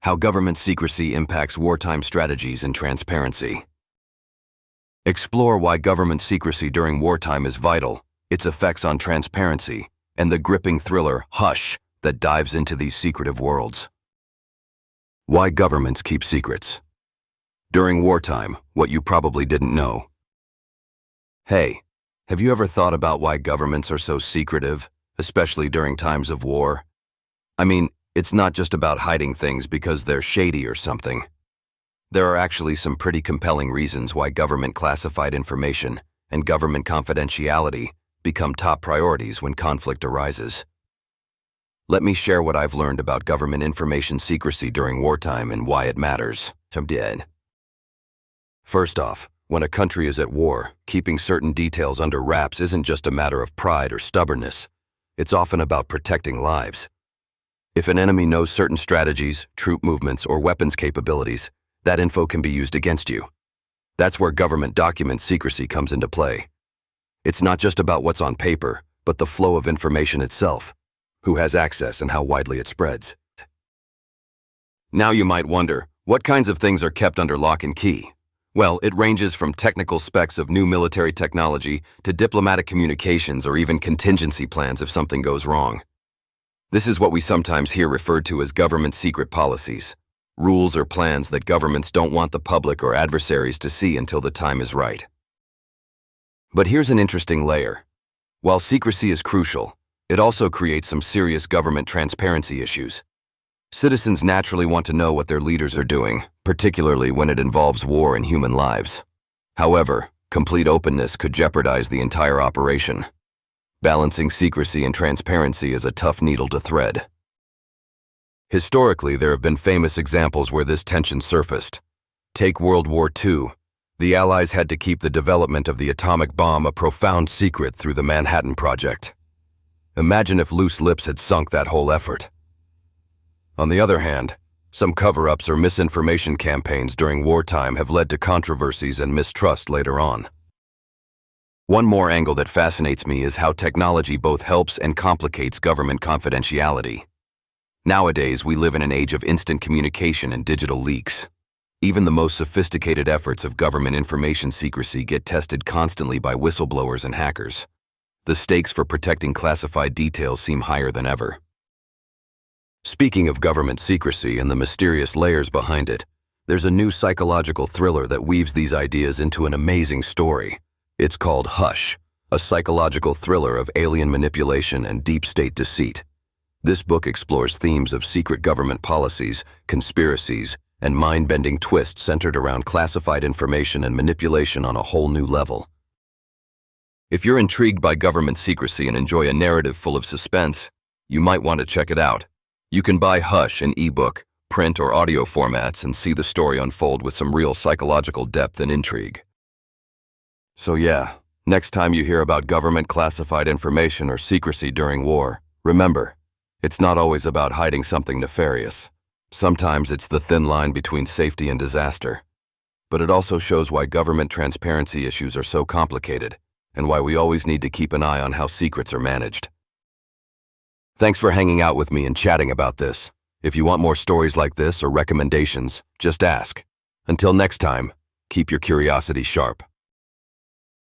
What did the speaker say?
How government secrecy impacts wartime strategies and transparency. Explore why government secrecy during wartime is vital, its effects on transparency, and the gripping thriller, Hush, that dives into these secretive worlds. Why governments keep secrets. During wartime, what you probably didn't know. Hey, have you ever thought about why governments are so secretive, especially during times of war? I mean, it's not just about hiding things because they're shady or something. There are actually some pretty compelling reasons why government classified information and government confidentiality become top priorities when conflict arises. Let me share what I've learned about government information secrecy during wartime and why it matters. First off, when a country is at war, keeping certain details under wraps isn't just a matter of pride or stubbornness. It's often about protecting lives. If an enemy knows certain strategies, troop movements, or weapons capabilities, that info can be used against you. That's where government document secrecy comes into play. It's not just about what's on paper, but the flow of information itself, who has access and how widely it spreads. Now you might wonder, what kinds of things are kept under lock and key? Well, it ranges from technical specs of new military technology to diplomatic communications or even contingency plans if something goes wrong. This is what we sometimes hear referred to as government secret policies, rules or plans that governments don't want the public or adversaries to see until the time is right. But here's an interesting layer. While secrecy is crucial, it also creates some serious government transparency issues. Citizens naturally want to know what their leaders are doing, particularly when it involves war and human lives. However, complete openness could jeopardize the entire operation. Balancing secrecy and transparency is a tough needle to thread. Historically, there have been famous examples where this tension surfaced. Take World War II. The Allies had to keep the development of the atomic bomb a profound secret through the Manhattan Project. Imagine if loose lips had sunk that whole effort. On the other hand, some cover-ups or misinformation campaigns during wartime have led to controversies and mistrust later on. One more angle that fascinates me is how technology both helps and complicates government confidentiality. Nowadays, we live in an age of instant communication and digital leaks. Even the most sophisticated efforts of government information secrecy get tested constantly by whistleblowers and hackers. The stakes for protecting classified details seem higher than ever. Speaking of government secrecy and the mysterious layers behind it, there's a new psychological thriller that weaves these ideas into an amazing story. It's called Hush, a psychological thriller of alien manipulation and deep state deceit. This book explores themes of secret government policies, conspiracies, and mind-bending twists centered around classified information and manipulation on a whole new level. If you're intrigued by government secrecy and enjoy a narrative full of suspense, you might want to check it out. You can buy Hush in ebook, print, or audio formats and see the story unfold with some real psychological depth and intrigue. So yeah, next time you hear about government classified information or secrecy during war, remember, it's not always about hiding something nefarious. Sometimes it's the thin line between safety and disaster. But it also shows why government transparency issues are so complicated, and why we always need to keep an eye on how secrets are managed. Thanks for hanging out with me and chatting about this. If you want more stories like this or recommendations, just ask. Until next time, keep your curiosity sharp.